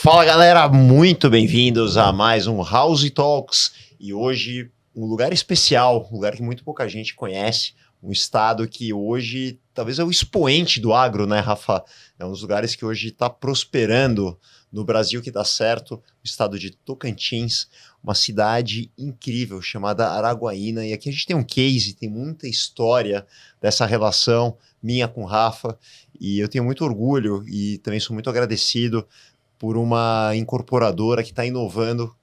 Fala galera, muito bem-vindos a mais um House Talks e hoje um lugar especial, um lugar que muito pouca gente conhece, um estado que hoje talvez é o expoente do agro, né, Rafa? É um dos lugares que hoje está prosperando no Brasil, que dá certo, o estado de Tocantins, uma cidade incrível chamada Araguaína, e aqui a gente tem um case, tem muita história dessa relação minha com o Rafa, e eu tenho muito orgulho e também sou muito agradecido por uma incorporadora que está inovando,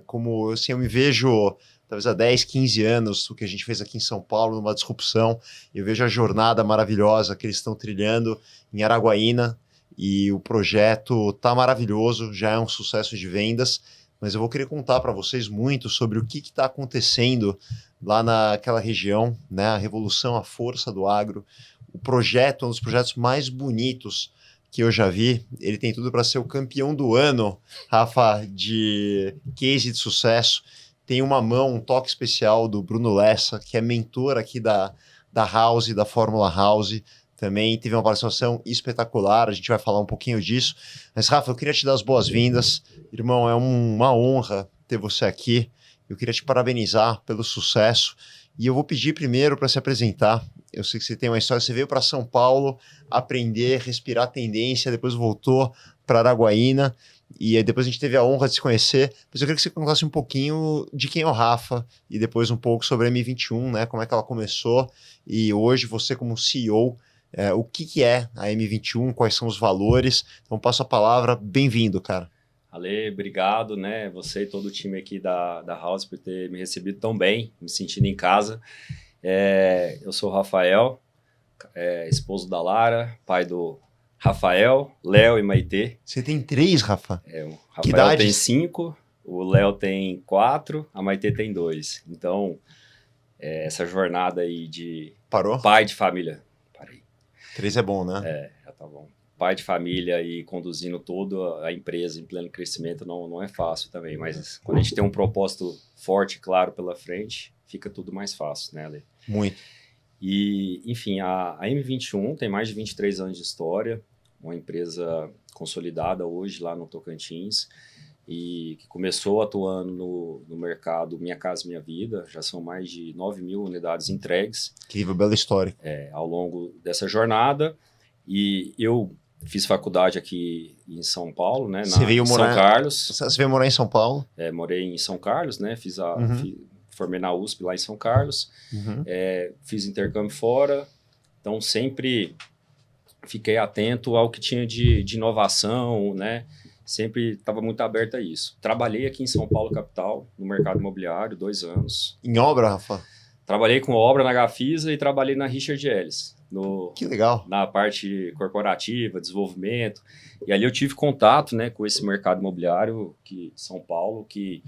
como assim, eu me vejo talvez há 10, 15 anos, o que a gente fez aqui em São Paulo, numa disrupção, eu vejo a jornada maravilhosa que eles estão trilhando em Araguaína, e o projeto está maravilhoso, já é um sucesso de vendas, mas eu vou querer contar para vocês muito sobre o que está acontecendo lá naquela região, né, a revolução, a força do agro, o projeto, um dos projetos mais bonitos que eu já vi, ele tem tudo para ser o campeão do ano, Rafa, de case de sucesso. Tem uma mão, um toque especial do Bruno Lessa, que é mentor aqui da House, da Fórmula House. Também teve uma participação espetacular, a gente vai falar um pouquinho disso. Mas, Rafa, eu queria te dar as boas-vindas. Irmão, é uma honra ter você aqui. Eu queria te parabenizar pelo sucesso. E eu vou pedir primeiro para se apresentar. Eu sei que você tem uma história, você veio para São Paulo aprender, respirar tendência, depois voltou para Araguaína, e aí depois a gente teve a honra de se conhecer. Mas eu queria que você contasse um pouquinho de quem é o Rafa, e depois um pouco sobre a M21, né, como é que ela começou, e hoje você como CEO, o que é a M21, quais são os valores. Então passo a palavra, bem-vindo, cara. Ale, obrigado, né, você e todo o time aqui da House por ter me recebido tão bem, me sentindo em casa. Eu sou o Rafael, esposo da Lara, pai do Rafael, Léo e Maitê. Você tem 3, Rafa? O Rafael tem 5, o Léo tem 4, a Maitê tem 2. Então, essa jornada aí de Parou? Pai de família. Parei. 3 é bom, né? Já tá bom. Pai de família e conduzindo toda a empresa em pleno crescimento não é fácil também, mas quando a gente tem um propósito forte e claro pela frente, fica tudo mais fácil, né, Ale? Muito. E, enfim, a M21 tem mais de 23 anos de história, uma empresa consolidada hoje lá no Tocantins, e que começou atuando no mercado Minha Casa Minha Vida, já são mais de 9 mil unidades entregues. Incrível, bela história. Ao longo dessa jornada, e eu fiz faculdade aqui em São Paulo, né, em São Carlos. Você veio morar em São Paulo? Morei em São Carlos, né, formei na USP lá em São Carlos, fiz intercâmbio fora, então sempre fiquei atento ao que tinha de inovação, né, sempre estava muito aberto a isso. Trabalhei aqui em São Paulo, capital, no mercado imobiliário, 2 anos. Em obra, Rafa? Trabalhei com obra na Gafisa e trabalhei na Richard Ellis. Que legal. Na parte corporativa, desenvolvimento. E ali eu tive contato, né, com esse mercado imobiliário que São Paulo, que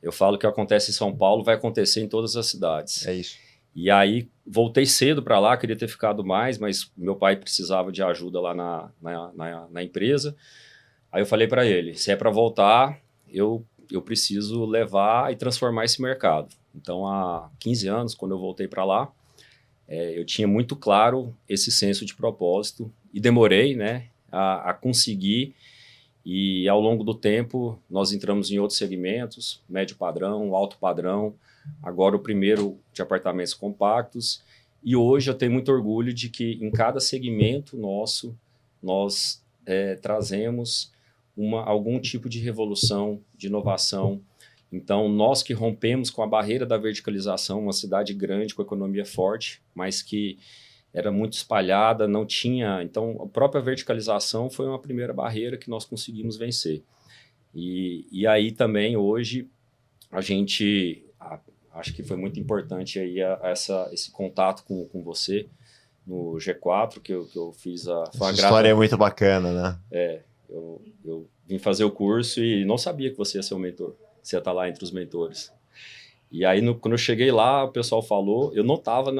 eu falo que acontece em São Paulo, vai acontecer em todas as cidades. É isso. E aí voltei cedo para lá, queria ter ficado mais, mas meu pai precisava de ajuda lá na empresa. Aí eu falei para ele, se é para voltar, eu preciso levar e transformar esse mercado. Então, há 15 anos, quando eu voltei para lá, eu tinha muito claro esse senso de propósito e demorei, né, a conseguir. E ao longo do tempo, nós entramos em outros segmentos, médio padrão, alto padrão, agora o primeiro de apartamentos compactos. E hoje eu tenho muito orgulho de que em cada segmento nosso, nós trazemos algum tipo de revolução, de inovação. Então, nós que rompemos com a barreira da verticalização, uma cidade grande com economia forte, mas que era muito espalhada, não tinha... Então, a própria verticalização foi uma primeira barreira que nós conseguimos vencer. E aí também, hoje, a gente... Acho que foi muito importante aí esse contato com você no G4, que eu fiz Essa história é muito bacana, né? Eu vim fazer o curso e não sabia que você ia ser o mentor. Você ia estar lá entre os mentores. E aí, quando eu cheguei lá, o pessoal falou... Eu não estava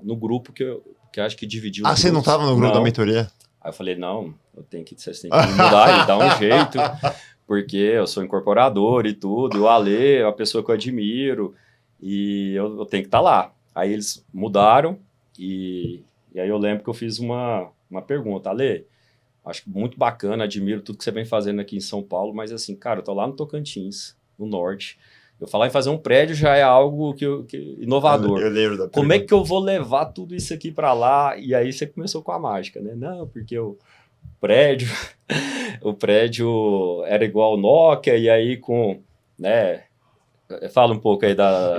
no grupo que acho que dividiu os grupos. Você não estava no grupo da mentoria? Aí eu falei, não, vocês têm que mudar e dar um jeito, porque eu sou incorporador e tudo, o Ale é uma pessoa que eu admiro, e eu tenho que estar lá. Aí eles mudaram, e aí eu lembro que eu fiz uma pergunta, Ale, Acho que muito bacana, admiro tudo que você vem fazendo aqui em São Paulo, mas assim, cara, eu tô lá no Tocantins, no norte. Eu falar em fazer um prédio já é algo inovador. Eu lembro da Como é pergunta. que eu vou levar tudo isso aqui para lá? E aí você começou com a mágica, né? Não, porque o prédio, o prédio era igual ao Nokia, e aí com, né? Fala um pouco aí da...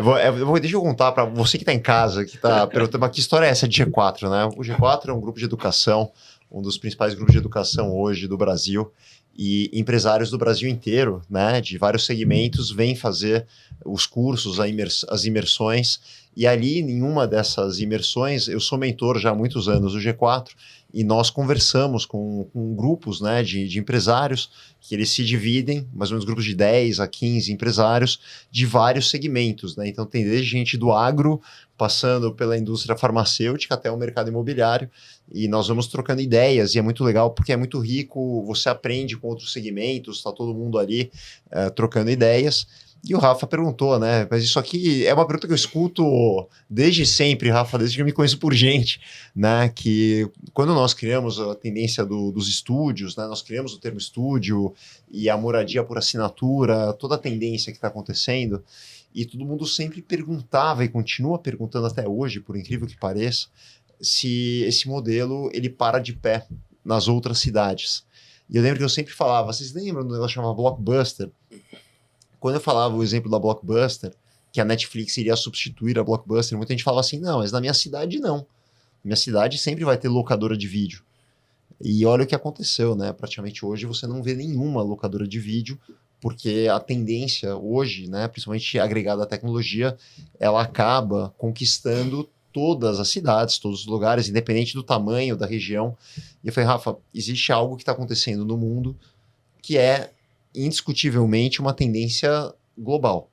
Deixa eu contar para você que está em casa, que está perguntando, mas que história é essa de G4, né? O G4 é um grupo de educação, um dos principais grupos de educação hoje do Brasil, e empresários do Brasil inteiro, né, de vários segmentos, vêm fazer os cursos, as imersões, e ali, em uma dessas imersões, eu sou mentor já há muitos anos do G4, e nós conversamos com grupos, né, de empresários, que eles se dividem, mais ou menos grupos de 10 a 15 empresários, de vários segmentos, né? Então tem desde gente do agro, passando pela indústria farmacêutica até o mercado imobiliário, e nós vamos trocando ideias, e é muito legal porque é muito rico, você aprende com outros segmentos, está todo mundo ali trocando ideias. E o Rafa perguntou, né? Mas isso aqui é uma pergunta que eu escuto desde sempre, Rafa, desde que eu me conheço por gente, né? Que quando nós criamos a tendência dos estúdios, né? Nós criamos o termo estúdio e a moradia por assinatura, toda a tendência que está acontecendo, e todo mundo sempre perguntava e continua perguntando até hoje, por incrível que pareça, se esse modelo ele para de pé nas outras cidades. E eu lembro que eu sempre falava, vocês lembram do negócio chamado Blockbuster? Quando eu falava o exemplo da Blockbuster, que a Netflix iria substituir a Blockbuster, muita gente falava assim, não, mas na minha cidade não. Minha cidade sempre vai ter locadora de vídeo. E olha o que aconteceu, né? Praticamente hoje você não vê nenhuma locadora de vídeo, porque a tendência hoje, né, principalmente agregada à tecnologia, ela acaba conquistando todas as cidades, todos os lugares, independente do tamanho, da região. E eu falei, Rafa, existe algo que está acontecendo no mundo que é indiscutivelmente uma tendência global.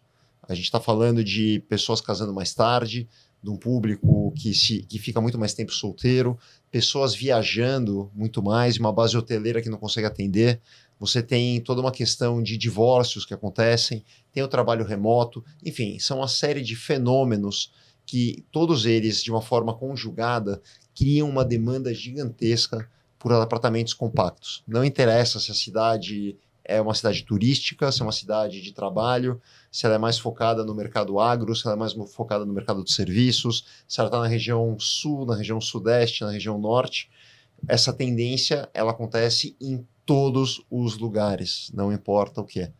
A gente está falando de pessoas casando mais tarde, de um público que fica muito mais tempo solteiro, pessoas viajando muito mais, uma base hoteleira que não consegue atender. Você tem toda uma questão de divórcios que acontecem, tem o trabalho remoto, enfim, são uma série de fenômenos que todos eles, de uma forma conjugada, criam uma demanda gigantesca por apartamentos compactos. Não interessa se a cidade é uma cidade turística, se é uma cidade de trabalho, se ela é mais focada no mercado agro, se ela é mais focada no mercado de serviços, se ela está na região sul, na região sudeste, na região norte. Essa tendência, ela acontece em todos os lugares, não importa o que é.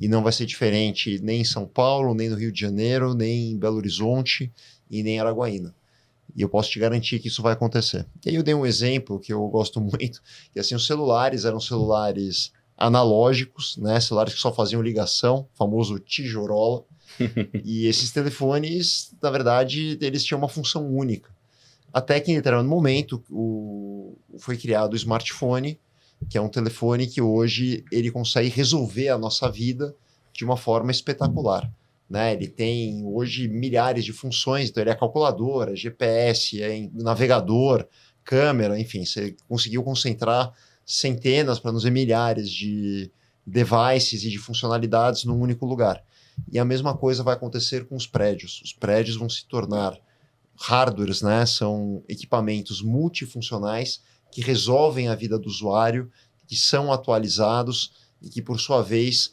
E não vai ser diferente nem em São Paulo, nem no Rio de Janeiro, nem em Belo Horizonte e nem em Araguaína. E eu posso te garantir que isso vai acontecer. E aí eu dei um exemplo que eu gosto muito, que assim, os celulares eram celulares analógicos, né, celulares que só faziam ligação, famoso tijorola, e esses telefones, na verdade, eles tinham uma função única. Até que em determinado momento foi criado o smartphone, que é um telefone que hoje ele consegue resolver a nossa vida de uma forma espetacular. Né? Ele tem hoje milhares de funções, então ele é calculadora, GPS, navegador, câmera, enfim, você conseguiu concentrar centenas, para não dizer milhares de devices e de funcionalidades num único lugar. E a mesma coisa vai acontecer com os prédios. Os prédios vão se tornar hardwares, né? São equipamentos multifuncionais que resolvem a vida do usuário, que são atualizados e que, por sua vez,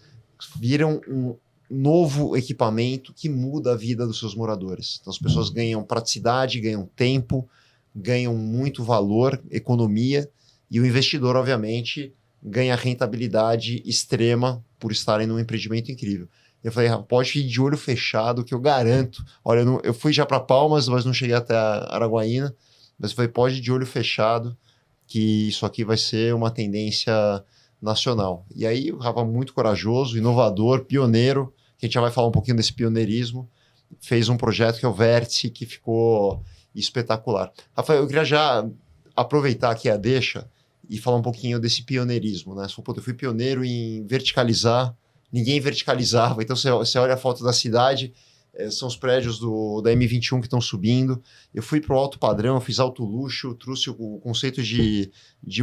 viram um novo equipamento que muda a vida dos seus moradores. Então, as pessoas ganham praticidade, ganham tempo, ganham muito valor, economia, e o investidor, obviamente, ganha rentabilidade extrema por estarem num empreendimento incrível. Eu falei, pode ir de olho fechado, que eu garanto. Olha, eu fui já para Palmas, mas não cheguei até Araguaína. Mas eu falei, pode ir de olho fechado, que isso aqui vai ser uma tendência nacional. E aí o Rafa, muito corajoso, inovador, pioneiro, que a gente já vai falar um pouquinho desse pioneirismo, fez um projeto que é o Vértice, que ficou espetacular. Rafael, eu queria já aproveitar aqui a deixa e falar um pouquinho desse pioneirismo, né? Eu fui pioneiro em verticalizar, ninguém verticalizava, então você olha a foto da cidade, são os prédios da M21 que estão subindo. Eu fui para o alto padrão, eu fiz alto luxo, trouxe o conceito de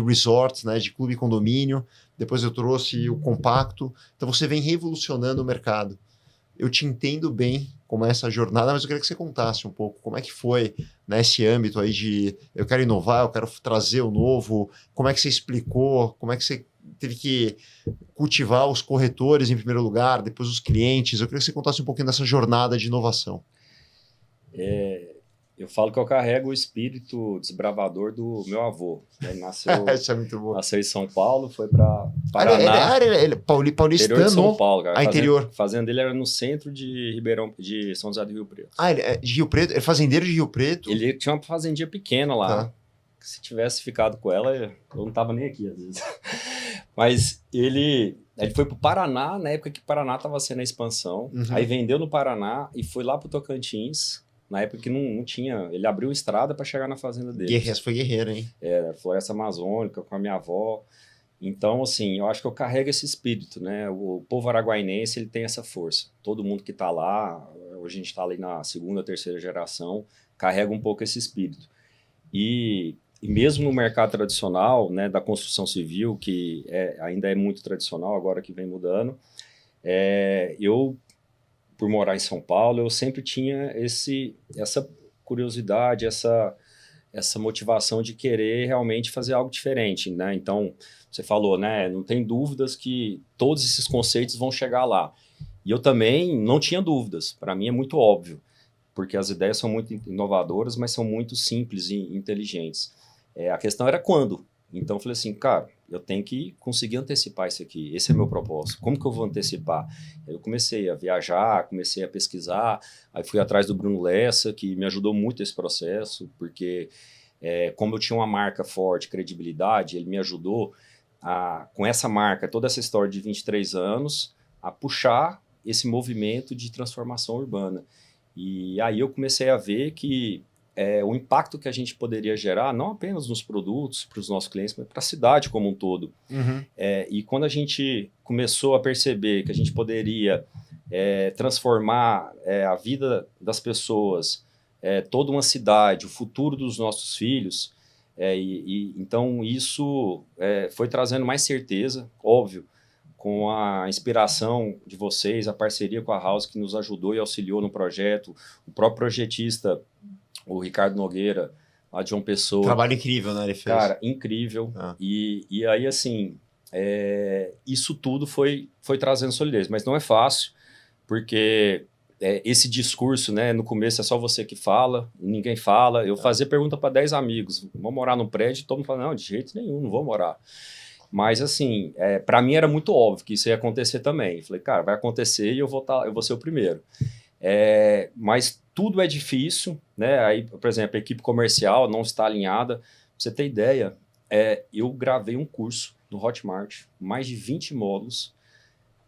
resort, né, de clube e condomínio, depois eu trouxe o compacto. Então você vem revolucionando o mercado. eu te entendo bem como é essa jornada, mas eu queria que você contasse um pouco como é que foi nesse âmbito aí de eu quero inovar, eu quero trazer o novo, como é que você explicou, como é que você teve que cultivar os corretores em primeiro lugar, depois os clientes. Eu queria que você contasse um pouquinho dessa jornada de inovação. Eu falo que eu carrego o espírito desbravador do meu avô. Ele nasceu, Isso é muito bom. nasceu em São Paulo, foi para Paraná. Ele é Interior de São Paulo, cara. Interior. A fazenda dele era no centro de de São José do Rio Preto. Ele é de Rio Preto? Ele é fazendeiro de Rio Preto? Ele tinha uma fazendinha pequena lá. Tá. Se tivesse ficado com ela, eu não tava nem aqui às vezes. Mas ele foi pro Paraná, na época que o Paraná tava sendo a expansão. Aí vendeu no Paraná e foi lá pro Tocantins. Na época que não tinha... Ele abriu estrada para chegar na fazenda dele. Foi guerreiro, hein? Floresta Amazônica, com a minha avó. Então, assim, eu acho que eu carrego esse espírito, né? O povo araguainense, ele tem essa força. Todo mundo que está lá, hoje a gente está ali na segunda, terceira geração, carrega um pouco esse espírito. E mesmo no mercado tradicional, né, da construção civil, que ainda é muito tradicional, agora que vem mudando, eu, por morar em São Paulo, eu sempre tinha essa curiosidade, essa motivação de querer realmente fazer algo diferente, né? Então, você falou, né? Não tem dúvidas que todos esses conceitos vão chegar lá. E eu também não tinha dúvidas. Para mim é muito óbvio, porque as ideias são muito inovadoras, mas são muito simples e inteligentes. A questão era quando. Então, eu falei assim, cara, eu tenho que conseguir antecipar isso aqui. Esse é meu propósito. Como que eu vou antecipar? Eu comecei a viajar, comecei a pesquisar, aí fui atrás do Bruno Lessa, que me ajudou muito nesse processo, porque como eu tinha uma marca forte, credibilidade, ele me ajudou com essa marca, toda essa história de 23 anos, a puxar esse movimento de transformação urbana. E aí eu comecei a ver que o impacto que a gente poderia gerar, não apenas nos produtos, para os nossos clientes, mas para a cidade como um todo. E quando a gente começou a perceber que a gente poderia transformar a vida das pessoas, toda uma cidade, o futuro dos nossos filhos, então isso foi trazendo mais certeza, óbvio, com a inspiração de vocês, a parceria com a House que nos ajudou e auxiliou no projeto, o próprio projetista, o Ricardo Nogueira, lá de João Pessoa. Trabalho incrível, né? Ele fez. Cara, incrível. E aí, assim, isso tudo foi trazendo solidez. Mas não é fácil, porque esse discurso, né? No começo é só você que fala, ninguém fala. Eu fazia pergunta para 10 amigos, vamos morar num prédio? Todo mundo fala, não, de jeito nenhum, não vou morar. Mas, assim, para mim era muito óbvio que isso ia acontecer também. Eu falei, cara, vai acontecer e eu vou ser o primeiro. Mas tudo é difícil, né? Aí, por exemplo, a equipe comercial não está alinhada. Pra você ter ideia, eu gravei um curso no Hotmart, mais de 20 módulos.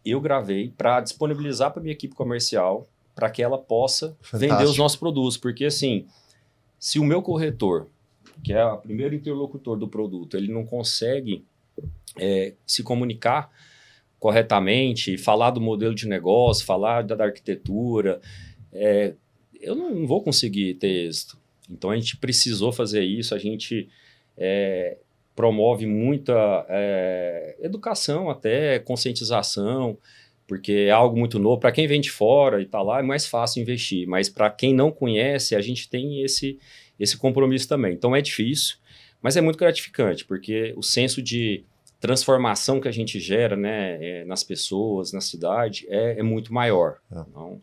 Eu gravei para disponibilizar para minha equipe comercial, para que ela possa vender os nossos produtos. Porque, assim, se o meu corretor, que é o primeiro interlocutor do produto, ele não consegue se comunicar corretamente, falar do modelo de negócio, falar da arquitetura, eu não vou conseguir ter êxito. Então, a gente precisou fazer isso, a gente promove muita educação, até conscientização, porque é algo muito novo. Para quem vem de fora e está lá, é mais fácil investir, mas para quem não conhece, a gente tem esse compromisso também. Então, é difícil, mas é muito gratificante, porque o senso de transformação que a gente gera, né, nas pessoas, na cidade, é muito maior.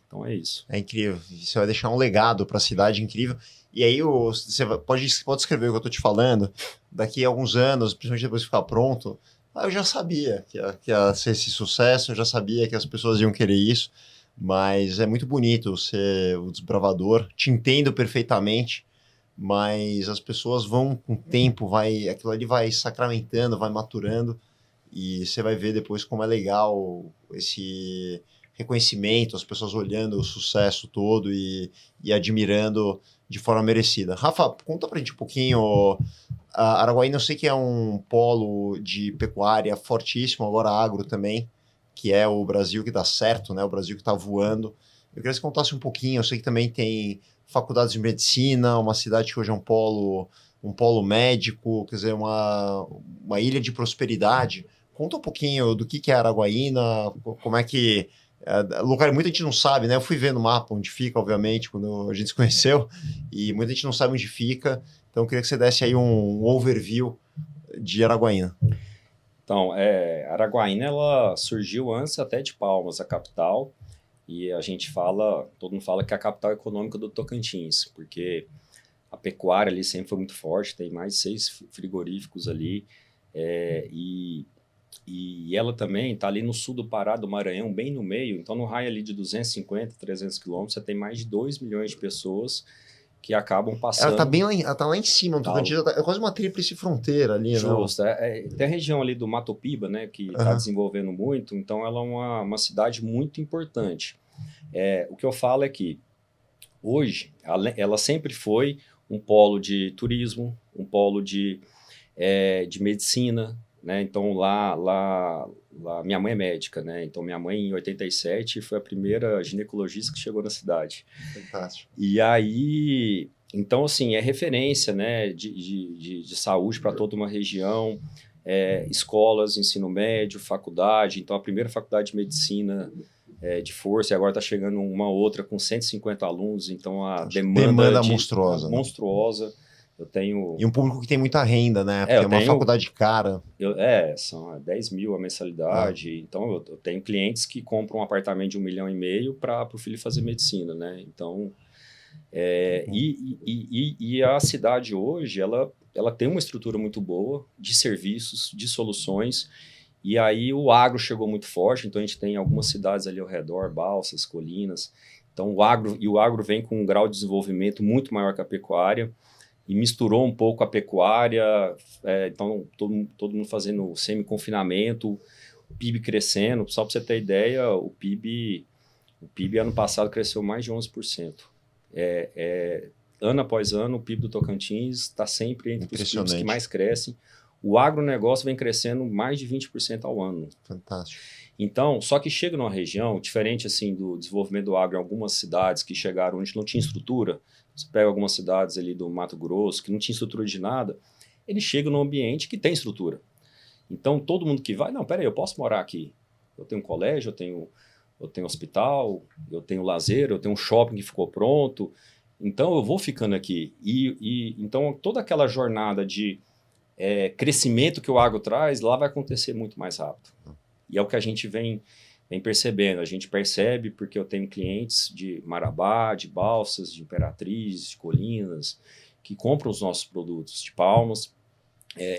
Então é isso. É incrível. Você vai deixar um legado para a cidade incrível. E aí você pode escrever o que eu estou te falando. Daqui a alguns anos, principalmente depois de ficar pronto, eu já sabia que ia ser esse sucesso, eu já sabia que as pessoas iam querer isso. Mas é muito bonito ser o desbravador. Te entendo perfeitamente. Mas as pessoas vão com o tempo, aquilo ali vai sacramentando, vai maturando, e você vai ver depois como é legal esse reconhecimento, as pessoas olhando o sucesso todo e admirando de forma merecida. Rafa, conta pra gente um pouquinho. A Araguaína, eu sei que é um polo de pecuária fortíssimo, agora agro também, que é o Brasil que dá certo, né? O Brasil que está voando. Eu queria que você contasse um pouquinho, eu sei que também tem faculdades de medicina, uma cidade que hoje é um polo médico, quer dizer, uma ilha de prosperidade. Conta um pouquinho do que é Araguaína, como é que Lugar, muita gente não sabe, né? Eu fui ver no mapa onde fica, obviamente, quando a gente se conheceu, e muita gente não sabe onde fica. Então, eu queria que você desse aí um overview de Araguaína. Então, Araguaína, ela surgiu antes até de Palmas, a capital, e a gente fala, todo mundo fala que é a capital econômica do Tocantins, porque a pecuária ali sempre foi muito forte, tem mais de 6 frigoríficos ali, e ela também está ali no sul do Pará, do Maranhão, bem no meio. Então, no raio ali de 250, 300 quilômetros, você tem mais de 2 milhões de pessoas que acabam Ela tá passando. bem lá, ela tá lá em cima, no Tocantins, é quase uma tríplice fronteira ali, né? Justo. Tem a região ali do Mato Piba, né, que está desenvolvendo muito, então ela é uma cidade muito importante. O que eu falo é que, hoje, ela sempre foi um polo de turismo, um polo de medicina, né? Então, lá, minha mãe é médica, né? Então, minha mãe, em 87, foi a primeira ginecologista que chegou na cidade. Fantástico. E aí, então, assim, é referência, né, de saúde para toda uma região, escolas, ensino médio, faculdade. Então, a primeira faculdade de medicina de força, e agora está chegando uma outra com 150 alunos, então a demanda monstruosa. Monstruosa. Eu tenho... E um público que tem muita renda, né? Porque é uma faculdade cara. São 10 mil a mensalidade. Então, eu tenho clientes que compram um apartamento de 1,5 milhão para o filho fazer medicina, né? Então, e a cidade hoje, ela tem uma estrutura muito boa de serviços, de soluções. E aí o agro chegou muito forte, então a gente tem algumas cidades ali ao redor, Balsas, Colinas. Então, o agro vem com um grau de desenvolvimento muito maior que a pecuária, e misturou um pouco a pecuária, então todo mundo fazendo semi-confinamento, o PIB crescendo. Só para você ter ideia, o PIB ano passado cresceu mais de 11%. Ano após ano, o PIB do Tocantins está sempre entre os PIBs que mais crescem. O agronegócio vem crescendo mais de 20% ao ano. Fantástico. Então, só que chega numa região, diferente assim do desenvolvimento do agro em algumas cidades que chegaram onde não tinha estrutura. Você pega algumas cidades ali do Mato Grosso que não tinha estrutura de nada, ele chega num ambiente que tem estrutura. Então, todo mundo que vai, não, peraí, eu posso morar aqui. Eu tenho um colégio, eu tenho hospital, eu tenho lazer, eu tenho um shopping que ficou pronto. Então, eu vou ficando aqui. Então, toda aquela jornada de crescimento que o agro traz, lá vai acontecer muito mais rápido. E é o que a gente vem percebendo. A gente percebe porque eu tenho clientes de Marabá, de Balsas, de Imperatriz, de Colinas, que compram os nossos produtos de Palmas.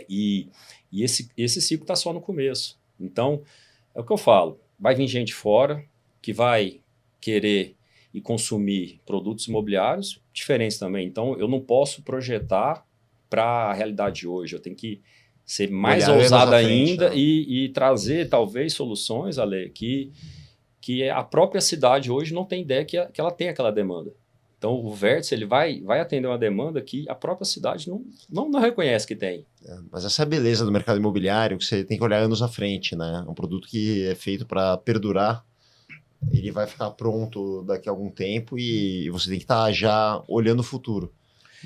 E esse ciclo está só no começo. Então, é o que eu falo. Vai vir gente fora que vai querer e consumir produtos imobiliários diferentes também. Então, eu não posso projetar para a realidade de hoje. Eu tenho que ser mais ousado ainda, né? e trazer, talvez, soluções, Ale, que a própria cidade hoje não tem ideia que ela tem aquela demanda. Então, o Vértice ele vai atender uma demanda que a própria cidade não reconhece que tem. Mas essa é a beleza do mercado imobiliário, que você tem que olhar anos à frente, né? É um produto que é feito para perdurar, ele vai ficar pronto daqui a algum tempo e você tem que estar já olhando o futuro.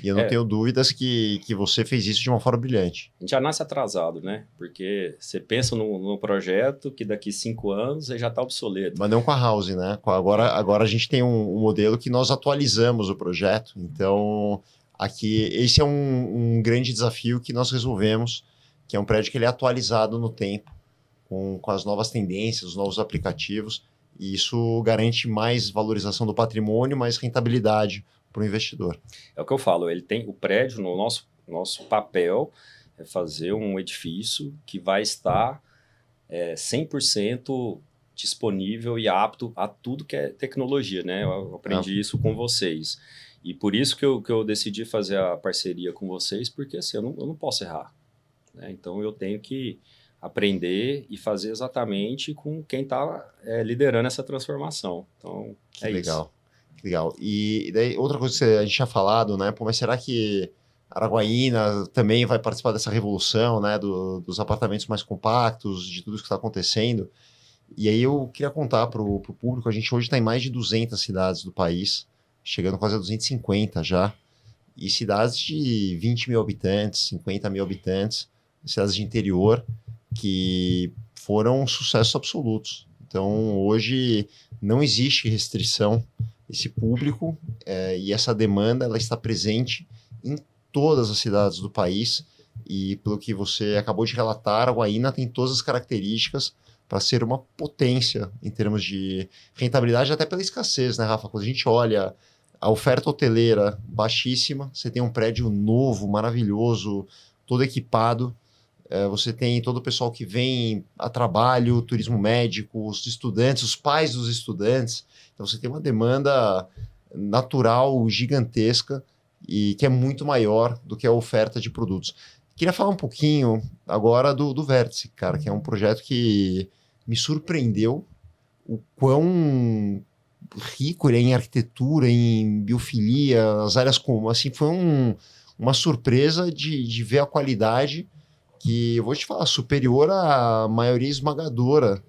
E eu não tenho dúvidas que você fez isso de uma forma brilhante. A gente já nasce atrasado, né? Porque você pensa no projeto que daqui 5 anos ele já está obsoleto. Mas não com a House, né? Agora a gente tem um modelo que nós atualizamos o projeto. Então, aqui, esse é um grande desafio que nós resolvemos, que é um prédio que ele é atualizado no tempo, com as novas tendências, os novos aplicativos. E isso garante mais valorização do patrimônio, mais rentabilidade para o investidor. É o que eu falo, ele tem o prédio, no nosso papel é fazer um edifício que vai estar 100% disponível e apto a tudo que é tecnologia, né? Eu aprendi isso com vocês. E por isso que eu decidi fazer a parceria com vocês, porque assim, eu não posso errar, né? Então eu tenho que aprender e fazer exatamente com quem está liderando essa transformação. Então, legal. Isso. Legal. E daí, outra coisa que a gente tinha falado, né? Pô, mas será que Araguaína também vai participar dessa revolução, né? Dos apartamentos mais compactos, de tudo isso que está acontecendo? E aí eu queria contar para o público, a gente hoje está em mais de 200 cidades do país, chegando quase a 250 já, e cidades de 20 mil habitantes, 50 mil habitantes, cidades de interior, que foram sucessos absolutos. Então, hoje não existe restrição. Esse público e essa demanda, ela está presente em todas as cidades do país. E pelo que você acabou de relatar, a Guaína tem todas as características para ser uma potência em termos de rentabilidade, até pela escassez, né, Rafa? Quando a gente olha a oferta hoteleira baixíssima, você tem um prédio novo, maravilhoso, todo equipado, você tem todo o pessoal que vem a trabalho, turismo médico, os estudantes, os pais dos estudantes. Então você tem uma demanda natural gigantesca e que é muito maior do que a oferta de produtos. Queria falar um pouquinho agora do Vértice, cara, que é um projeto que me surpreendeu o quão rico ele é em arquitetura, em biofilia, as áreas comuns. Assim, foi uma surpresa de ver a qualidade que, eu vou te falar, superior à maioria esmagadora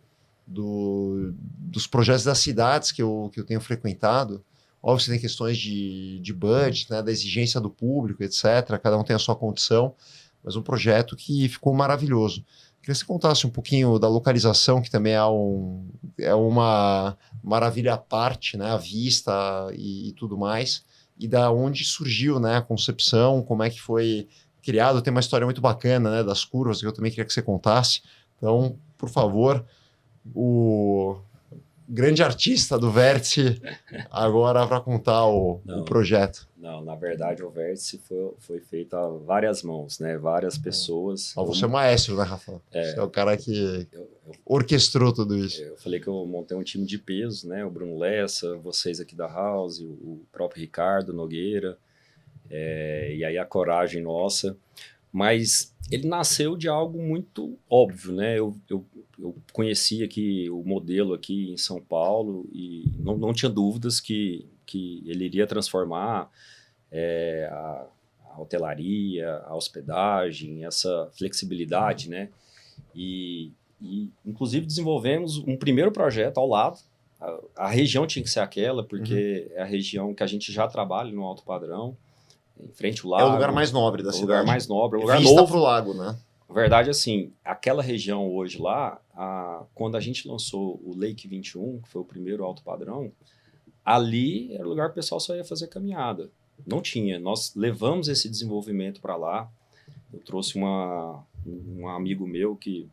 dos projetos das cidades que eu tenho frequentado. Óbvio, você tem questões de budget, né, da exigência do público, etc. Cada um tem a sua condição, mas um projeto que ficou maravilhoso. Queria que você contasse um pouquinho da localização, que também é uma maravilha à parte, né, a vista e tudo mais, e da onde surgiu, né, a concepção, como é que foi criado. Tem uma história muito bacana, né, das curvas, que eu também queria que você contasse. Então, por favor, o grande artista do Vértice agora para contar o projeto. Não, na verdade o Vértice foi feito a várias mãos, né? Várias pessoas. Você é o maestro, né, Rafa? Você é o cara que orquestrou tudo isso. Eu falei que eu montei um time de peso, né? O Bruno Lessa, vocês aqui da House, o próprio Ricardo Nogueira, e aí a coragem nossa. Mas ele nasceu de algo muito óbvio, né? Eu conheci aqui o modelo aqui em São Paulo e não tinha dúvidas que ele iria transformar a hotelaria, a hospedagem, essa flexibilidade, né? E inclusive desenvolvemos um primeiro projeto ao lado. A região tinha que ser aquela, porque é a região que a gente já trabalha no alto padrão, em frente ao lago. É o lugar mais nobre da cidade. O lugar mais nobre, o lugar vista novo. Pro lago, né? Na verdade, assim, aquela região hoje lá, quando a gente lançou o Lake 21, que foi o primeiro alto padrão, ali era o lugar que o pessoal só ia fazer caminhada. Não tinha. Nós levamos esse desenvolvimento para lá. Eu trouxe um amigo meu que,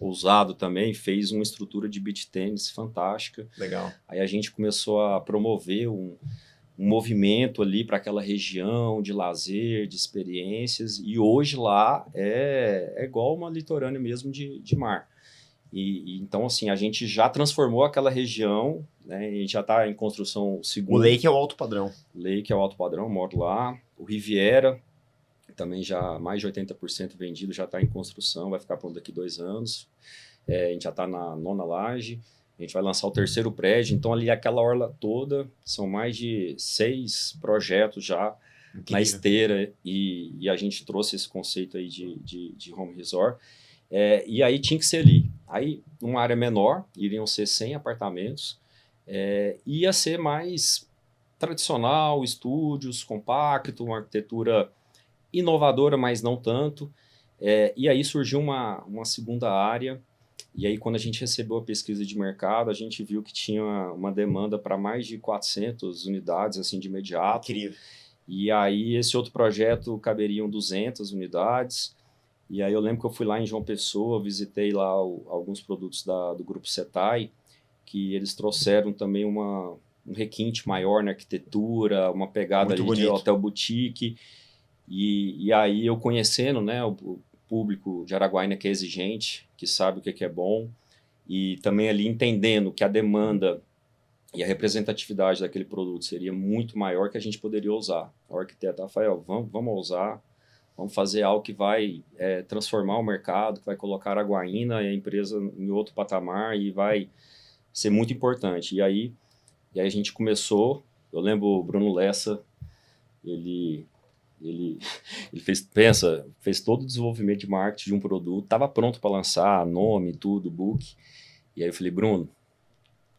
ousado também, fez uma estrutura de beach tennis fantástica. Legal. Aí a gente começou a promover um movimento ali para aquela região de lazer, de experiências, e hoje lá é igual uma litorânea mesmo de mar. Então, assim, a gente já transformou aquela região, né? A gente já está em construção segura. O Lake é o alto padrão. O Lake é o alto padrão, moro lá. O Riviera, também já mais de 80% vendido, já está em construção, vai ficar pronto daqui 2 anos. A gente já está na 9ª laje. A gente vai lançar o 3º prédio, então ali aquela orla toda, são mais de 6 projetos já. Incrível. Na esteira, e a gente trouxe esse conceito aí de home resort, e aí tinha que ser ali. Aí, numa área menor, iriam ser 100 apartamentos, ia ser mais tradicional, estúdios, compacto, uma arquitetura inovadora, mas não tanto, e aí surgiu uma segunda área. E aí, quando a gente recebeu a pesquisa de mercado, a gente viu que tinha uma demanda para mais de 400 unidades, assim, de imediato. Incrível. E aí, esse outro projeto caberiam 200 unidades. E aí, eu lembro que eu fui lá em João Pessoa, visitei lá alguns produtos do Grupo Setai, que eles trouxeram também um requinte maior na arquitetura, uma pegada ali de hotel boutique. E aí, eu conhecendo, né, o público de Araguaína que é exigente, que sabe o que é bom, e também ali entendendo que a demanda e a representatividade daquele produto seria muito maior, que a gente poderia usar. O arquiteto Rafael, vamos usar, vamos fazer algo que vai transformar o mercado, que vai colocar Araguaína e a empresa em outro patamar e vai ser muito importante. E aí a gente começou, eu lembro o Bruno Lessa, ele fez todo o desenvolvimento de marketing de um produto, estava pronto para lançar, nome, tudo, book. E aí eu falei, Bruno,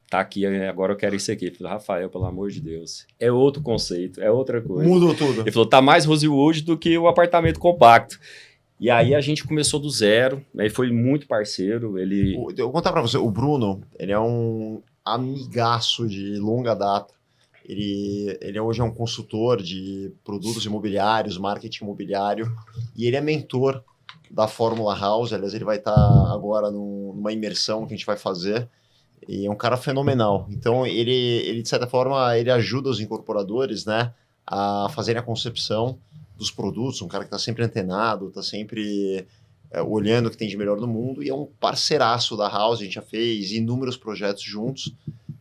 tá aqui, agora eu quero isso aqui. Eu falei, Rafael, pelo amor de Deus, é outro conceito, é outra coisa. Mudou tudo. Ele falou, tá mais Rosewood do que o apartamento compacto. E aí a gente começou do zero, aí foi muito parceiro, Eu vou contar para você, o Bruno, ele é um amigaço de longa data. Ele hoje é um consultor de produtos imobiliários, marketing imobiliário, e ele é mentor da Fórmula House. Aliás, ele vai estar agora numa imersão que a gente vai fazer, e é um cara fenomenal. Então, ele de certa forma, ele ajuda os incorporadores, né, a fazerem a concepção dos produtos, um cara que está sempre antenado, está sempre olhando o que tem de melhor no mundo, e é um parceiraço da House. A gente já fez inúmeros projetos juntos,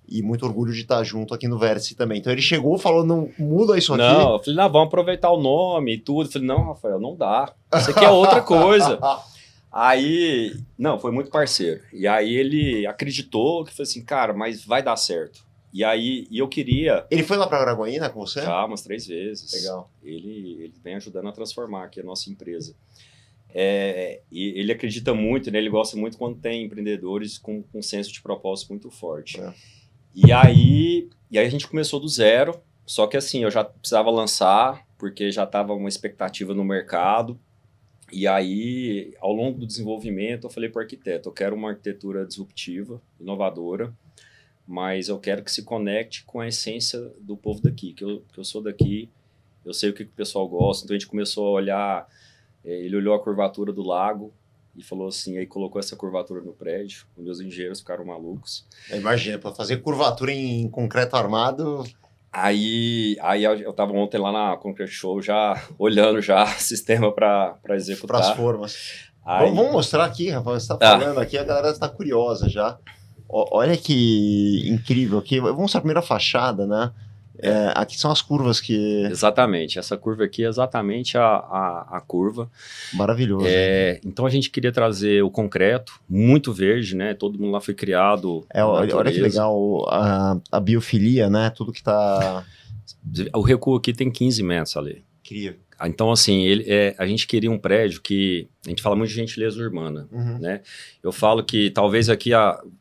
e muito orgulho de estar junto aqui no Vértice também. Então ele chegou, falou, não, muda isso aqui. Não, eu falei, não, vamos aproveitar o nome e tudo. Eu falei, não, Rafael, não dá. Isso aqui é outra coisa. Aí, não, foi muito parceiro. E aí ele acreditou, que foi assim, cara, mas vai dar certo. E aí, eu queria... Ele foi lá para Araguaína com você? Já, umas 3 vezes. Legal. Ele vem ajudando a transformar aqui a nossa empresa. E ele acredita muito, né? Ele gosta muito quando tem empreendedores com um senso de propósito muito forte. E aí a gente começou do zero, só que assim, eu já precisava lançar, porque já estava uma expectativa no mercado. E aí, ao longo do desenvolvimento, eu falei para o arquiteto, eu quero uma arquitetura disruptiva, inovadora, mas eu quero que se conecte com a essência do povo daqui, que eu sou daqui, eu sei o que o pessoal gosta. Então a gente começou a olhar, ele olhou a curvatura do lago, e falou assim, aí colocou essa curvatura no prédio, os meus engenheiros ficaram malucos. Imagina, para fazer curvatura em concreto armado... Aí eu tava ontem lá na Concrete Show, já olhando já sistema para executar. Para as formas. Vamos mostrar aqui, Rafael, você está falando aqui, a galera está curiosa já. Olha que incrível aqui. Vamos mostrar primeiro a fachada, né? Aqui são as curvas que... Exatamente, essa curva aqui é exatamente a curva. Maravilhoso. Então a gente queria trazer o concreto, muito verde, né? Todo mundo lá foi criado. Olha que legal a biofilia, né? Tudo que tá... O recuo aqui tem 15 metros ali. Incrível. Então, assim, a gente queria um prédio que... A gente fala muito de gentileza urbana, né? Eu falo que talvez aqui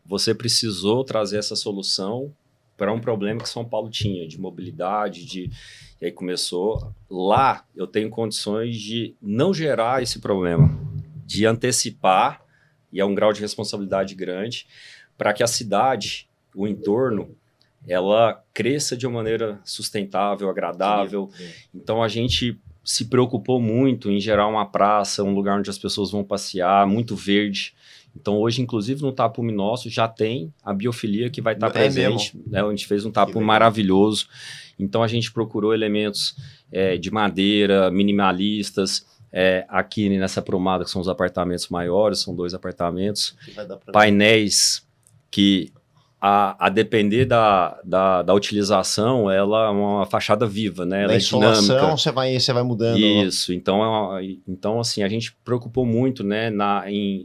você precisou trazer essa solução para um problema que São Paulo tinha, de mobilidade, e aí começou. Lá eu tenho condições de não gerar esse problema, de antecipar, e é um grau de responsabilidade grande, para que a cidade, o entorno, ela cresça de uma maneira sustentável, agradável. Então a gente se preocupou muito em gerar uma praça, um lugar onde as pessoas vão passear, muito verde. Então, hoje, inclusive, no tapume nosso, já tem a biofilia que vai estar presente. Né? A gente fez um tapume maravilhoso. Então, a gente procurou elementos de madeira, minimalistas. Aqui nessa promada, que são os apartamentos maiores, são 2 apartamentos. Painéis que, a depender da utilização, ela é uma fachada viva, né? Ela é dinâmica. Você vai mudando. Isso, então assim, a gente preocupou muito, né,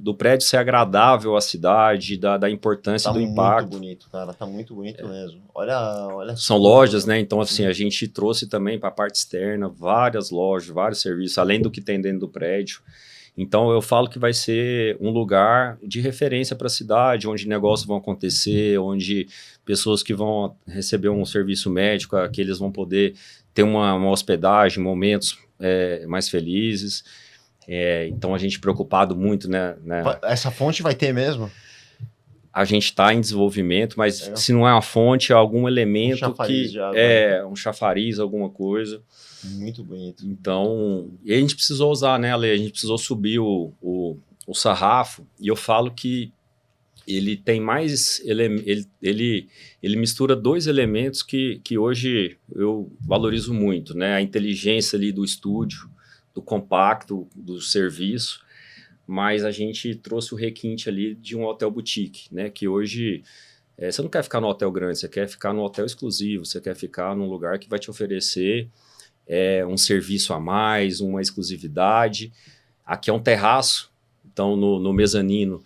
do prédio ser agradável à cidade, da importância do impacto. Tá muito bonito, cara, tá muito bonito mesmo. Olha São lojas, né, então assim, a gente trouxe também para a parte externa várias lojas, vários serviços, além do que tem dentro do prédio. Então, eu falo que vai ser um lugar de referência para a cidade, onde negócios vão acontecer, onde pessoas que vão receber um serviço médico, que eles vão poder ter uma hospedagem, momentos mais felizes. Então, a gente preocupado muito, né? Essa fonte vai ter mesmo? A gente está em desenvolvimento, mas se não é uma fonte, é algum elemento chafariz um chafariz, alguma coisa. Muito bonito. Então, e a gente precisou usar, né, Ale? A gente precisou subir o sarrafo, e eu falo que ele tem mais... Ele mistura 2 elementos que hoje eu valorizo muito, né? A inteligência ali do estúdio, do compacto, do serviço, mas a gente trouxe o requinte ali de um hotel boutique, né? Que hoje... você não quer ficar no hotel grande, você quer ficar no hotel exclusivo, você quer ficar num lugar que vai te oferecer um serviço a mais, uma exclusividade. Aqui é um terraço, então no mezanino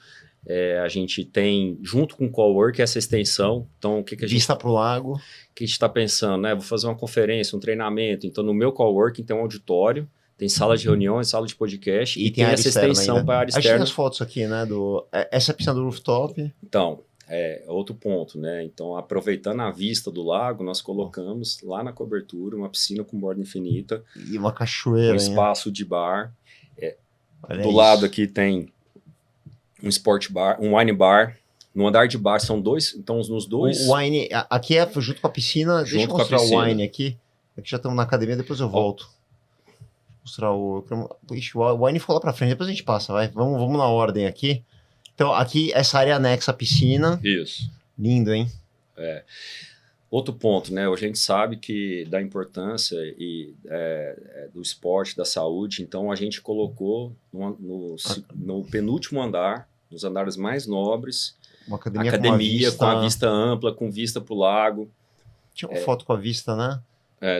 a gente tem, junto com o cowork, essa extensão. Então, o que a gente... Vista para o lago. O que a gente está pensando, né? Vou fazer uma conferência, um treinamento. Então, no meu coworking tem um auditório, tem sala de reuniões, sala de podcast e tem essa extensão para a área externa. A gente tem as fotos aqui, né? Essa é a piscina do rooftop. Então, outro ponto, né? Então, aproveitando a vista do lago, nós colocamos lá na cobertura uma piscina com borda infinita. E uma cachoeira. Um espaço de bar. Olha Do isso. lado aqui tem um sport bar, um wine bar. No andar de bar são dois, então nos dois... O wine, aqui é junto com a piscina. Deixa eu Junto com a mostrar o piscina. wine aqui. Aqui já estamos na academia, depois eu volto. Mostrar o... Ixi, o wine ficou lá pra frente, depois a gente passa, vai. Vamos na ordem aqui. Então, aqui, essa área anexa à piscina. Isso. Lindo, hein? Outro ponto, né? A gente sabe que da importância do esporte, da saúde, então a gente colocou no penúltimo andar, nos andares mais nobres, Uma academia, com a vista ampla, com vista para o lago. Tinha uma foto com a vista, né?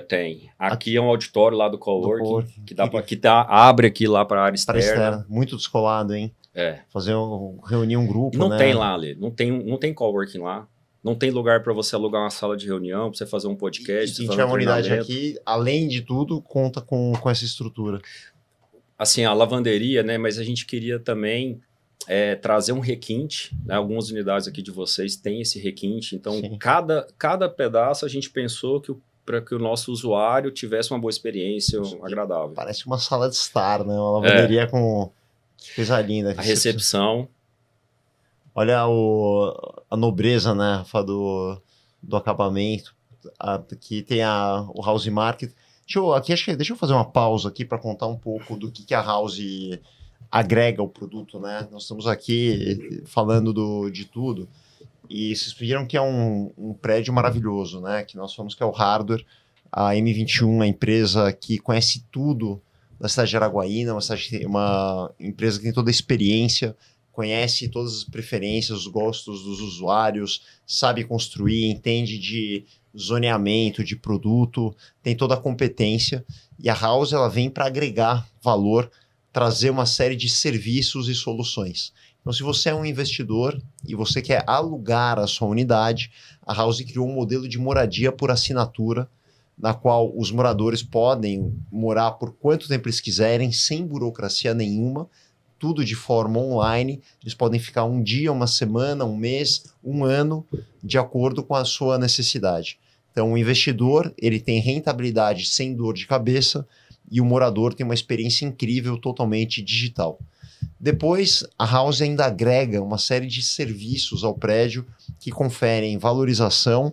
Tem. Aqui é um auditório lá do coworking, coworking. que abre aqui lá para a área externa. Muito descolado, hein? Reunir um grupo, e não né? tem lá, Lê. Não tem coworking lá. Não tem lugar para você alugar uma sala de reunião, para você fazer um podcast. E tiver uma unidade aqui, além de tudo, conta com essa estrutura. Assim, a lavanderia, né? Mas a gente queria também trazer um requinte, né? Algumas unidades aqui de vocês têm esse requinte, então cada pedaço a gente pensou para que o nosso usuário tivesse uma boa experiência, agradável. Parece uma sala de estar, né? Uma lavanderia com... Que coisa linda. A recepção... Olha a nobreza, né, Rafa, do acabamento. Aqui tem o House Market. Deixa eu fazer uma pausa aqui para contar um pouco do que a House agrega ao produto, né? Nós estamos aqui falando de tudo. E vocês viram que é um prédio maravilhoso, né? Que nós falamos que é o Hardware, a M21, a empresa que conhece tudo da cidade de Araguaína, uma empresa que tem toda a experiência, conhece todas as preferências, os gostos dos usuários, sabe construir, entende de zoneamento, de produto, tem toda a competência. E a House ela vem para agregar valor, trazer uma série de serviços e soluções. Então, se você é um investidor e você quer alugar a sua unidade, a House criou um modelo de moradia por assinatura, na qual os moradores podem morar por quanto tempo eles quiserem, sem burocracia nenhuma, tudo de forma online. Eles podem ficar um dia, uma semana, um mês, um ano, de acordo com a sua necessidade. Então, o investidor ele tem rentabilidade sem dor de cabeça e o morador tem uma experiência incrível, totalmente digital. Depois, a House ainda agrega uma série de serviços ao prédio que conferem valorização,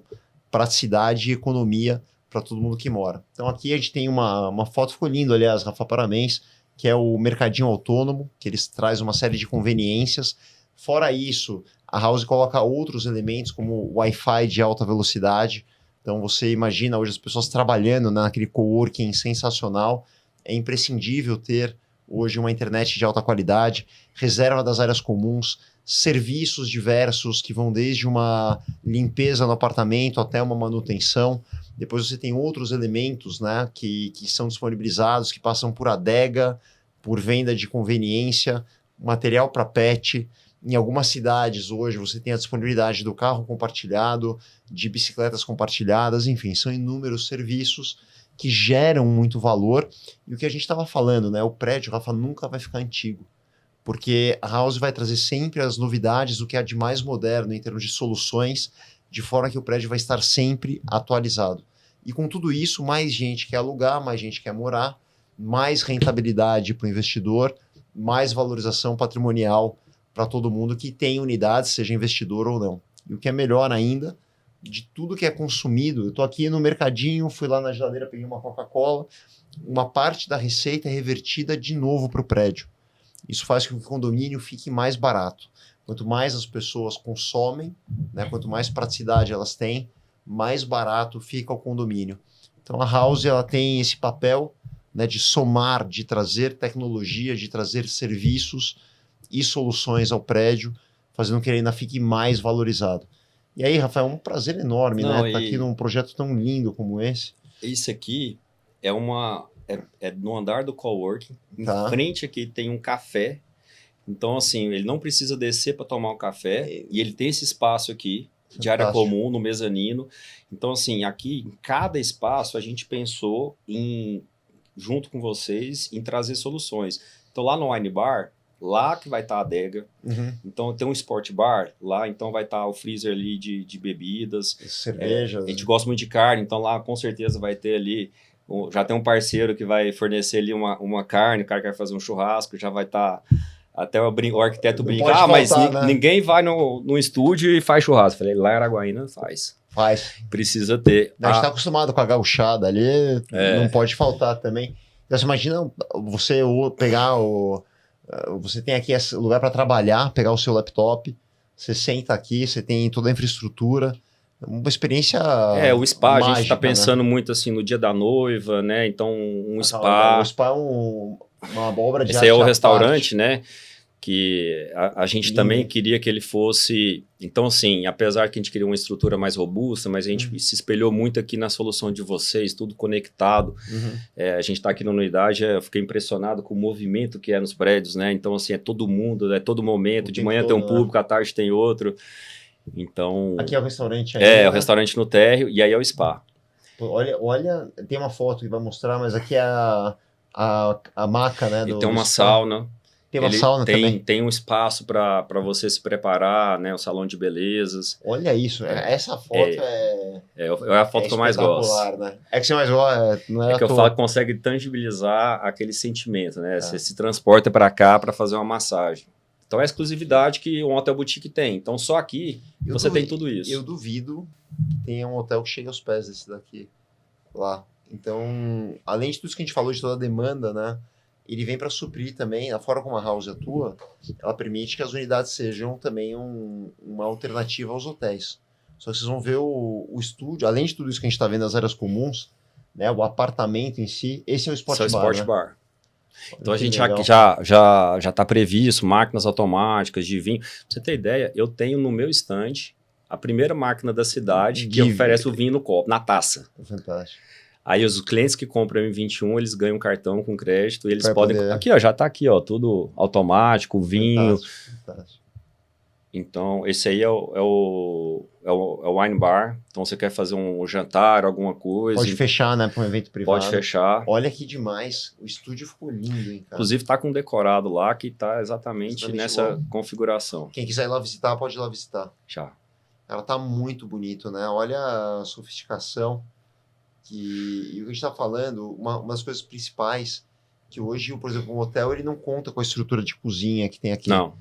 praticidade e economia para todo mundo que mora. Então, aqui a gente tem uma foto, ficou lindo, aliás, Rafa, parabéns, que é o mercadinho autônomo, que eles trazem uma série de conveniências. Fora isso, a House coloca outros elementos, como Wi-Fi de alta velocidade. Então, você imagina hoje as pessoas trabalhando naquele coworking sensacional. É imprescindível ter hoje uma internet de alta qualidade, reserva das áreas comuns, serviços diversos que vão desde uma limpeza no apartamento até uma manutenção. Depois você tem outros elementos, né, que são disponibilizados, que passam por adega, por venda de conveniência, material para pet. Em algumas cidades hoje você tem a disponibilidade do carro compartilhado, de bicicletas compartilhadas, enfim, são inúmeros serviços que geram muito valor. E o que a gente estava falando, né, o prédio, Rafa, nunca vai ficar antigo, porque a House vai trazer sempre as novidades, o que há de mais moderno em termos de soluções, de forma que o prédio vai estar sempre atualizado. E com tudo isso, mais gente quer alugar, mais gente quer morar, mais rentabilidade para o investidor, mais valorização patrimonial para todo mundo que tem unidades, seja investidor ou não. E o que é melhor ainda, de tudo que é consumido, eu estou aqui no mercadinho, fui lá na geladeira, peguei uma Coca-Cola, uma parte da receita é revertida de novo para o prédio. Isso faz com que o condomínio fique mais barato. Quanto mais as pessoas consomem, né, quanto mais praticidade elas têm, mais barato fica o condomínio. Então a House ela tem esse papel, né, de somar, de trazer tecnologia, de trazer serviços e soluções ao prédio, fazendo com que ele ainda fique mais valorizado. E aí, Rafael, é um prazer enorme, né, estar aqui num projeto tão lindo como esse. Isso aqui é no andar do coworking. Tá. Em frente aqui tem um café. Então, assim, ele não precisa descer para tomar um café. E ele tem esse espaço aqui, de área comum, no mezanino. Então, assim, aqui, em cada espaço, a gente pensou junto com vocês, em trazer soluções. Então, lá no Wine Bar, lá que vai estar a adega. Uhum. Então, tem um Sport Bar, lá então vai estar o freezer ali de bebidas. Cervejas. A gente gosta muito de carne, então lá com certeza vai ter ali já tem um parceiro que vai fornecer ali uma carne, o cara quer fazer um churrasco, já vai estar... Até o arquiteto brinca, mas né? Ninguém vai no estúdio e faz churrasco. Falei, lá em Araguaína faz. Precisa ter. A gente está acostumado com a gauchada ali, não pode faltar também. Então, você imagina você pegar você tem aqui esse lugar para trabalhar, pegar o seu laptop, você senta aqui, você tem toda a infraestrutura, uma experiência o spa, mágica, a gente está pensando né? muito assim no dia da noiva, né? Então, um spa. O spa é uma obra de esse arte. Esse é o restaurante, né? Que a gente Lindo. Também queria que ele fosse... Então, assim, apesar que a gente queria uma estrutura mais robusta, mas a gente se espelhou muito aqui na solução de vocês, tudo conectado. A gente está aqui na unidade, eu fiquei impressionado com o movimento que é nos prédios, né? Então, assim, é todo mundo, é todo momento. De manhã tem um público, à tarde tem outro. Então... Aqui é o restaurante aí. É o restaurante no térreo e aí é o spa. Olha, tem uma foto que vai mostrar, mas aqui é a maca, né? E tem uma sauna. Tem uma sauna também. Tem um espaço para você se preparar, né? Um salão de belezas. Olha isso, essa foto é a foto que eu mais gosto. Né? É que você mais gosta, não é? É que eu falo que consegue tangibilizar aquele sentimento, né? Você se transporta para cá para fazer uma massagem. Então é a exclusividade que um hotel boutique tem. Então só aqui você tem tudo isso. Eu duvido que tenha um hotel que chegue aos pés desse daqui lá. Então, além de tudo isso que a gente falou de toda a demanda, né? Ele vem para suprir também, a forma como a House atua, ela permite que as unidades sejam também uma alternativa aos hotéis. Só que vocês vão ver o estúdio, além de tudo isso que a gente está vendo nas áreas comuns, né, o apartamento em si, esse é o Sport Bar. Esse é o Sport Bar. Então a gente legal. já está previsto, máquinas automáticas de vinho. Pra você ter ideia, eu tenho no meu stand a primeira máquina da cidade que oferece o vinho no copo, na taça. Fantástico. Aí os clientes que compram M21, eles ganham um cartão com crédito e eles podem... Aqui, ó, já tá aqui, ó, tudo automático, vinho. Fantástico. Então, esse aí é o wine bar. Então, você quer fazer um jantar, alguma coisa... Pode fechar, né, para um evento privado. Pode fechar. Olha que demais. O estúdio ficou lindo, hein, cara. Inclusive, tá com um decorado lá que tá exatamente nessa configuração. Quem quiser ir lá visitar, pode ir lá visitar. Já. Ela tá muito bonito, né? Olha a sofisticação. E o que a gente está falando, uma das coisas principais, que hoje, por exemplo, um hotel ele não conta com a estrutura de cozinha que tem aqui. Não.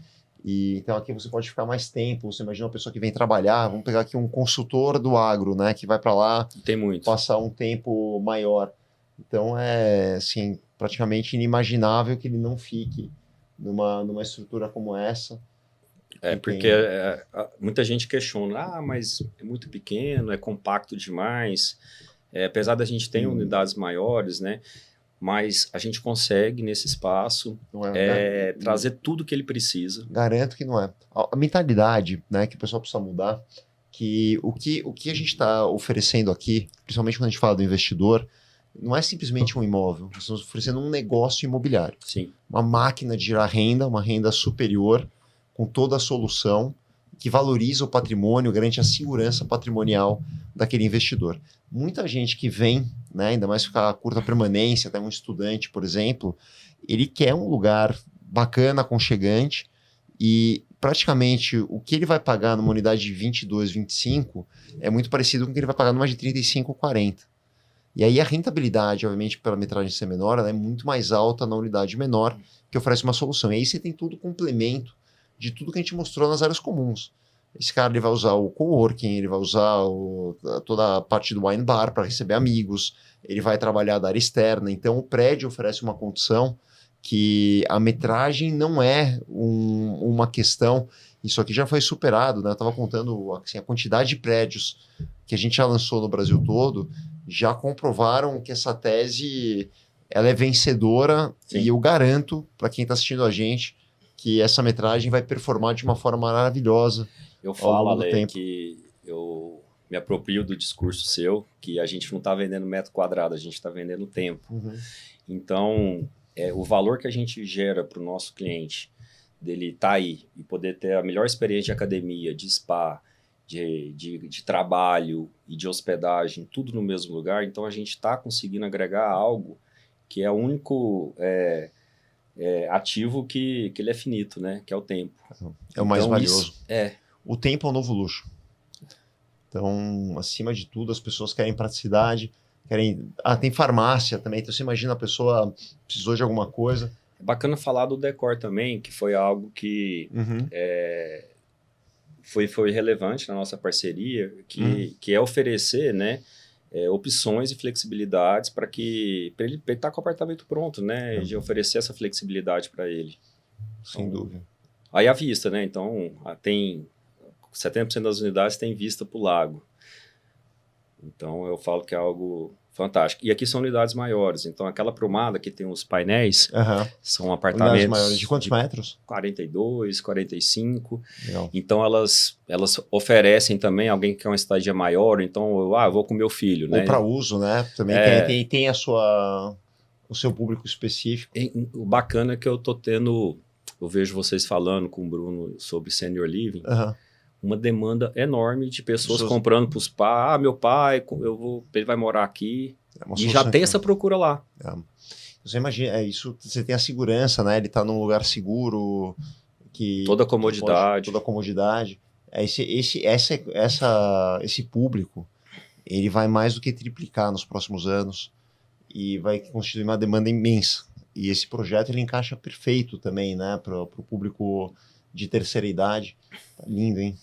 Então aqui você pode ficar mais tempo. Você imagina uma pessoa que vem trabalhar, vamos pegar aqui um consultor do agro, né, que vai para lá tem muito. Passar um tempo maior. Então é assim, praticamente inimaginável que ele não fique numa estrutura como essa. Porque muita gente questiona, mas é muito pequeno, é compacto demais. Apesar da gente ter unidades maiores, né? Mas a gente consegue, nesse espaço, trazer tudo que ele precisa. Garanto que não é. A mentalidade, né, que o pessoal precisa mudar, que o que a gente está oferecendo aqui, principalmente quando a gente fala do investidor, não é simplesmente um imóvel. Nós estamos oferecendo um negócio imobiliário. Sim. Uma máquina de gerar renda, uma renda superior, com toda a solução, que valoriza o patrimônio, garante a segurança patrimonial daquele investidor. Muita gente que vem, né, ainda mais ficar curta permanência, até um estudante, por exemplo, ele quer um lugar bacana, aconchegante, e praticamente o que ele vai pagar numa unidade de 22, 25 é muito parecido com o que ele vai pagar numa de 35 ou 40. E aí a rentabilidade, obviamente, pela metragem ser menor, ela é muito mais alta na unidade menor, que oferece uma solução. E aí você tem todo o complemento de tudo que a gente mostrou nas áreas comuns. Esse cara ele vai usar o coworking, ele vai usar toda a parte do wine bar para receber amigos, ele vai trabalhar da área externa. Então o prédio oferece uma condição que a metragem não é uma questão. Isso aqui já foi superado, né? Eu estava contando assim, a quantidade de prédios que a gente já lançou no Brasil todo, já comprovaram que essa tese ela é vencedora. Sim. E eu garanto para quem está assistindo a gente que essa metragem vai performar de uma forma maravilhosa. Eu falo, Ale, que eu me aproprio do discurso seu, que a gente não está vendendo metro quadrado, a gente está vendendo tempo. Uhum. Então, o valor que a gente gera para o nosso cliente, dele estar aí e poder ter a melhor experiência de academia, de spa, de trabalho e de hospedagem, tudo no mesmo lugar, então a gente está conseguindo agregar algo que é o único ativo que ele é finito, né? Que é o tempo. É o mais valioso. Isso, o tempo é o novo luxo. Então, acima de tudo, as pessoas querem praticidade, Tem farmácia também, então você imagina a pessoa precisou de alguma coisa. É bacana falar do Decor também, que foi algo que foi relevante na nossa parceria, que é oferecer, né, opções e flexibilidades para ele estar com o apartamento pronto, né, de oferecer essa flexibilidade para ele. Sem dúvida. Aí à vista, né, então tem 70% das unidades tem vista para o lago. Então eu falo que é algo fantástico. E aqui são unidades maiores, então aquela prumada que tem os painéis são apartamentos unidades maiores. De quantos metros? 42, 45. Legal. Então elas oferecem também alguém que quer uma estadia maior, então eu vou com meu filho. Ou né? para uso, né? Também tem o seu público específico. O bacana é que eu vejo vocês falando com o Bruno sobre senior living, uma demanda enorme de pessoas comprando para os pais. Meu pai, ele vai morar aqui. E já tem essa procura lá. Você imagina, isso, você tem a segurança, né? Ele está num lugar seguro. Toda a comodidade. Toda a comodidade. Esse público, ele vai mais do que triplicar nos próximos anos e vai constituir uma demanda imensa. E esse projeto, ele encaixa perfeito também, né? Para o público de terceira idade. Tá lindo, hein?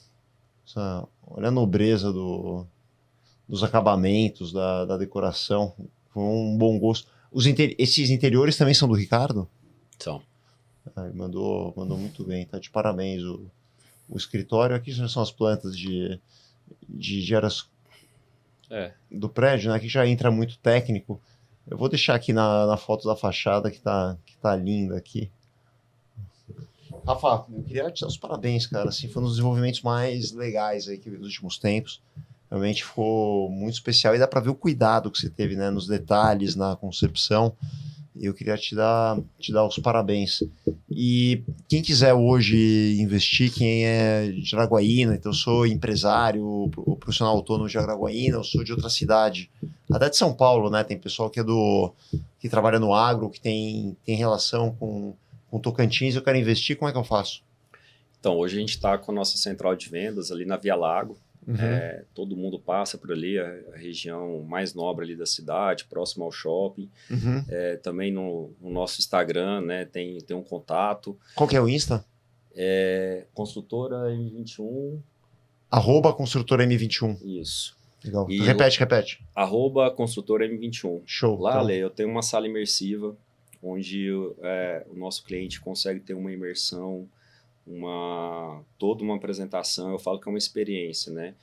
Olha a nobreza dos acabamentos, da decoração, com um bom gosto. Esses interiores também são do Ricardo? São. Ele mandou muito bem, tá de parabéns. O escritório, aqui já são as plantas de geras do prédio, né? Aqui já entra muito técnico. Eu vou deixar aqui na foto da fachada que tá linda aqui. Rafa, eu queria te dar os parabéns, cara. Assim, foi um dos desenvolvimentos mais legais aí dos últimos tempos. Realmente ficou muito especial e dá para ver o cuidado que você teve, né, nos detalhes, na concepção. Eu queria te dar os parabéns. E quem quiser hoje investir, quem é de Araguaína, então eu sou empresário, profissional autônomo de Araguaína, eu sou de outra cidade, até de São Paulo, né? Tem pessoal que trabalha no agro, que tem relação com Tocantins, eu quero investir, como é que eu faço? Então, hoje a gente está com a nossa central de vendas ali na Via Lago. Todo mundo passa por ali, a região mais nobre ali da cidade, próximo ao shopping. Também no nosso Instagram, né, tem um contato. Qual que é o Insta? Construtora M21. @construtora M21. Isso. Legal. Repete. @construtora M21. Show. Lá, então, eu tenho uma sala imersiva, onde o nosso cliente consegue ter uma imersão, toda uma apresentação. Eu falo que é uma experiência, né?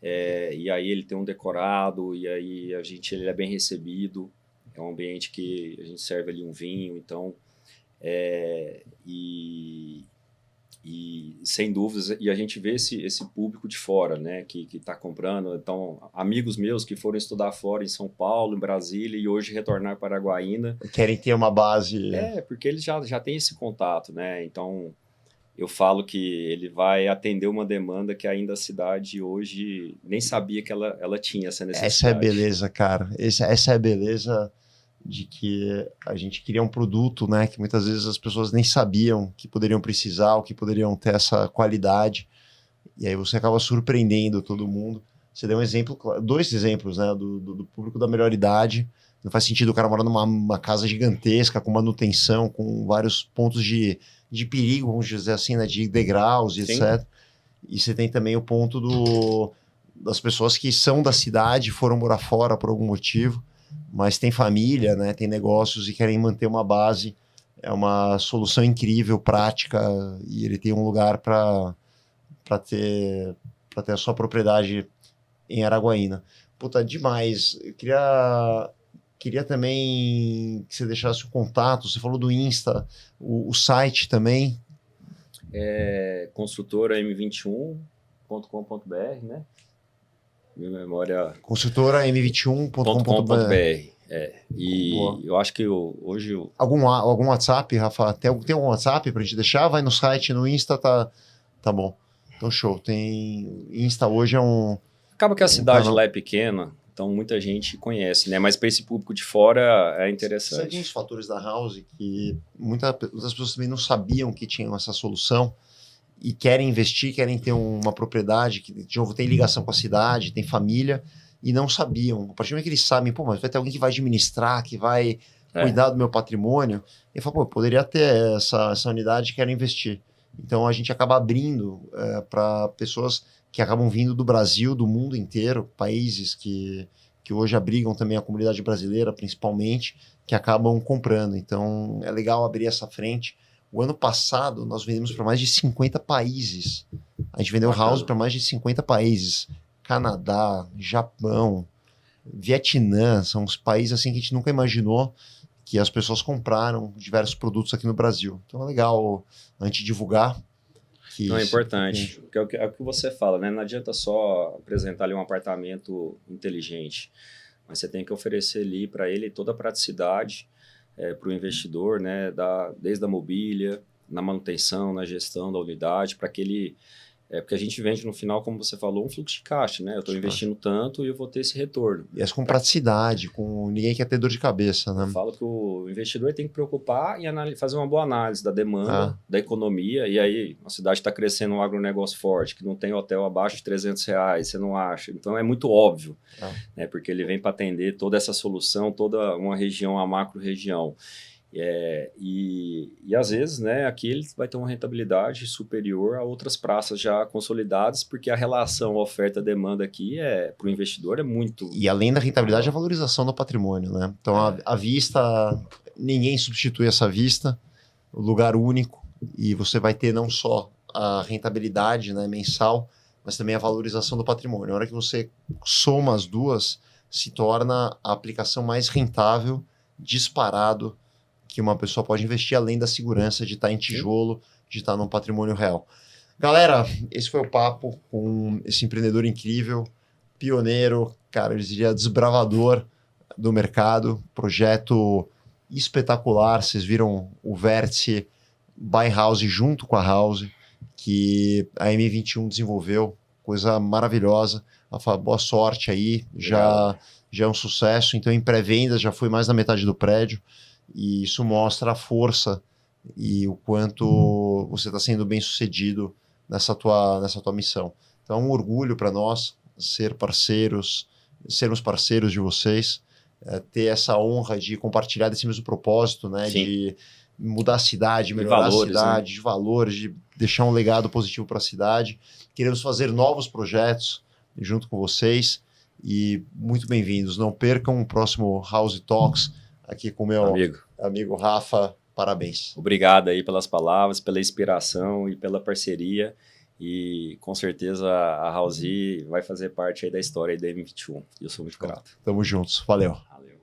E aí ele tem um decorado, e aí ele é bem recebido. É um ambiente que a gente serve ali um vinho, então e sem dúvidas, e a gente vê esse público de fora, né, que está comprando. Então, amigos meus que foram estudar fora em São Paulo, em Brasília, e hoje retornar para Araguaína. Querem ter uma base. Porque eles já têm esse contato, né? Então, eu falo que ele vai atender uma demanda que ainda a cidade hoje nem sabia que ela tinha essa necessidade. Essa é a beleza, cara. Essa é a beleza de que a gente cria um produto, né, que muitas vezes as pessoas nem sabiam que poderiam precisar, ou que poderiam ter essa qualidade, e aí você acaba surpreendendo todo mundo. Você deu dois exemplos, né, do público da melhor idade. Não faz sentido o cara morar numa casa gigantesca, com manutenção, com vários pontos de perigo, vamos dizer assim, né, de degraus e etc. E você tem também o ponto das pessoas que são da cidade, foram morar fora por algum motivo, mas tem família, né, tem negócios e querem manter uma base. É uma solução incrível, prática, e ele tem um lugar para ter a sua propriedade em Araguaína. Puta, demais. Eu queria também que você deixasse o contato. Você falou do Insta, o site também. Construtora m21.com.br, né? Minha memória... Construtora m21.com.br. E boa. Eu acho que hoje... Algum WhatsApp, Rafa? Tem algum WhatsApp pra gente deixar? Vai no site, no Insta, tá bom. Então, show. Tem... Insta hoje é um... Acaba que a cidade lá é pequena, então muita gente conhece, né? Mas para esse público de fora é interessante. Sabe uns fatores da House que muitas pessoas também não sabiam que tinham essa solução e querem investir, querem ter uma propriedade que, de novo, tem ligação com a cidade, tem família, e não sabiam. A partir do momento que eles sabem, pô, mas vai ter alguém que vai administrar, que vai cuidar do meu patrimônio, e fala, pô, eu poderia ter essa unidade, quero investir. Então a gente acaba abrindo para pessoas que acabam vindo do Brasil, do mundo inteiro, países que hoje abrigam também a comunidade brasileira, principalmente, que acabam comprando. Então é legal abrir essa frente. O ano passado nós vendemos para mais de 50 países. A gente vendeu house para mais de 50 países. Canadá, Japão, Vietnã, são os países assim que a gente nunca imaginou que as pessoas compraram diversos produtos aqui no Brasil. Então é legal a gente divulgar. Não, é importante, porque é o que você fala, né? Não adianta só apresentar ali um apartamento inteligente, mas você tem que oferecer ali para ele toda a praticidade para o investidor, né? Desde a mobília, na manutenção, na gestão da unidade, para que ele... porque a gente vende no final, como você falou, um fluxo de caixa, né? Eu estou investindo tanto e eu vou ter esse retorno. E com praticidade, ninguém quer ter dor de cabeça, né? Eu falo que o investidor tem que preocupar e fazer uma boa análise da demanda, da economia, e aí a cidade está crescendo um agronegócio forte, que não tem hotel abaixo de R$300, você não acha. Então é muito óbvio, né? Porque ele vem para atender toda essa solução, toda uma região, a macro-região. E às vezes, né, aqui ele vai ter uma rentabilidade superior a outras praças já consolidadas, porque a relação oferta-demanda aqui para o investidor é muito... E além da rentabilidade, a valorização do patrimônio, né? Então a vista, ninguém substitui essa vista, o lugar único, e você vai ter não só a rentabilidade, né, mensal, mas também a valorização do patrimônio. Na hora que você soma as duas, se torna a aplicação mais rentável, disparado, que uma pessoa pode investir, além da segurança de estar em tijolo, de estar num patrimônio real. Galera, esse foi o papo com esse empreendedor incrível, pioneiro, cara, eu diria desbravador do mercado, projeto espetacular. Vocês viram o Vértice Buy House junto com a House, que a M21 desenvolveu, coisa maravilhosa. Rafa, boa sorte aí, já é um sucesso. Então, em pré-venda já foi mais da metade do prédio. E isso mostra a força e o quanto você está sendo bem sucedido nessa tua missão. Então é um orgulho para nós sermos parceiros de vocês, ter essa honra de compartilhar desse mesmo propósito, né? De mudar a cidade, melhorar a cidade, né? De valores, de deixar um legado positivo para a cidade. Queremos fazer novos projetos junto com vocês e muito bem-vindos. Não percam o próximo House Talks aqui com o meu amigo Rafa. Parabéns. Obrigado aí pelas palavras, pela inspiração e pela parceria. E com certeza a House vai fazer parte aí da história aí da M21. Eu sou muito grato. Tamo juntos. Valeu. Valeu.